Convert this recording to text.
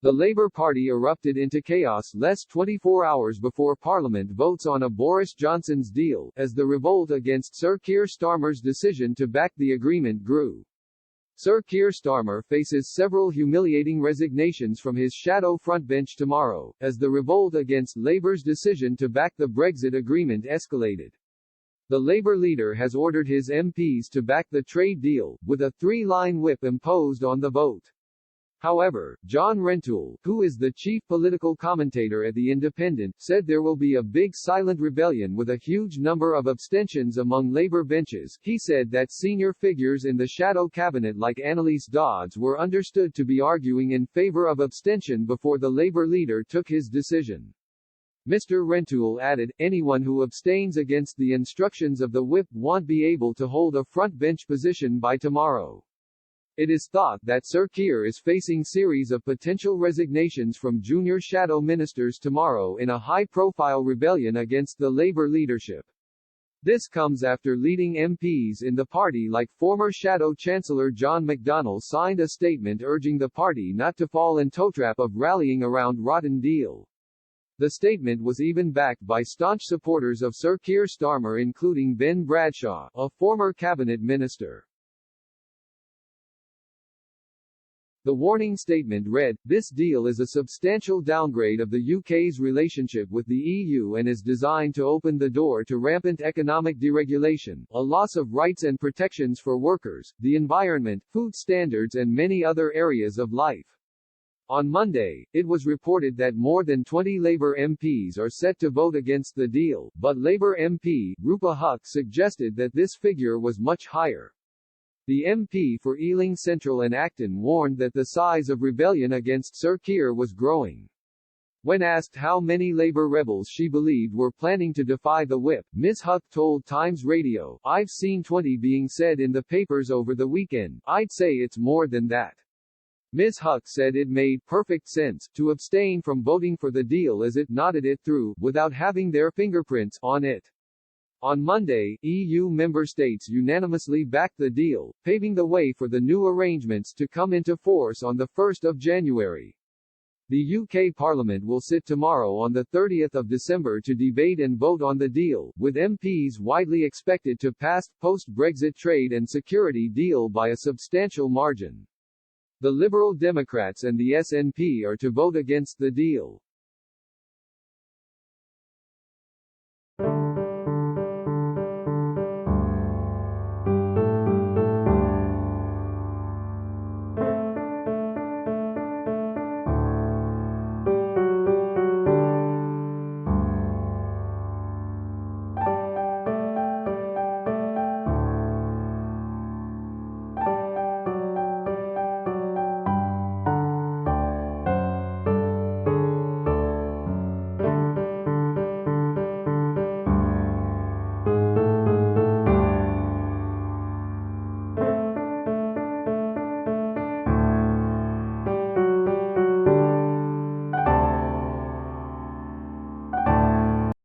The Labour Party erupted into chaos less 24 hours before Parliament votes on a Boris Johnson's deal, as the revolt against Sir Keir Starmer's decision to back the agreement grew. Sir Keir Starmer faces several humiliating resignations from his shadow frontbench tomorrow, as the revolt against Labour's decision to back the Brexit agreement escalated. The Labour leader has ordered his MPs to back the trade deal, with a three-line whip imposed on the vote. However, John Rentoul, who is the chief political commentator at The Independent, said there will be a big silent rebellion with a huge number of abstentions among Labour benches. He said that senior figures in the shadow cabinet like Annalise Dodds were understood to be arguing in favour of abstention before the Labour leader took his decision. Mr. Rentoul added, anyone who abstains against the instructions of the whip won't be able to hold a front bench position by tomorrow. It is thought that Sir Keir is facing series of potential resignations from junior shadow ministers tomorrow in a high-profile rebellion against the Labour leadership. This comes after leading MPs in the party like former Shadow Chancellor John McDonnell signed a statement urging the party not to fall in toe trap of rallying around rotten deal. The statement was even backed by staunch supporters of Sir Keir Starmer including Ben Bradshaw, a former cabinet minister. The warning statement read, "This deal is a substantial downgrade of the UK's relationship with the EU and is designed to open the door to rampant economic deregulation, a loss of rights and protections for workers, the environment, food standards and many other areas of life." On Monday, it was reported that more than 20 Labour MPs are set to vote against the deal, but Labour MP, Rupa Huq suggested that this figure was much higher. The MP for Ealing Central and Acton warned that the size of rebellion against Sir Keir was growing. When asked how many Labour rebels she believed were planning to defy the whip, Ms. Huq told Times Radio, "I've seen 20 being said in the papers over the weekend. I'd say it's more than that." Ms. Huq said it made perfect sense to abstain from voting for the deal as it nodded it through, without having their fingerprints on it. On Monday, EU member states unanimously backed the deal, paving the way for the new arrangements to come into force on 1 January. The UK Parliament will sit tomorrow on 30 December to debate and vote on the deal, with MPs widely expected to pass post-Brexit trade and security deal by a substantial margin. The Liberal Democrats and the SNP are to vote against the deal.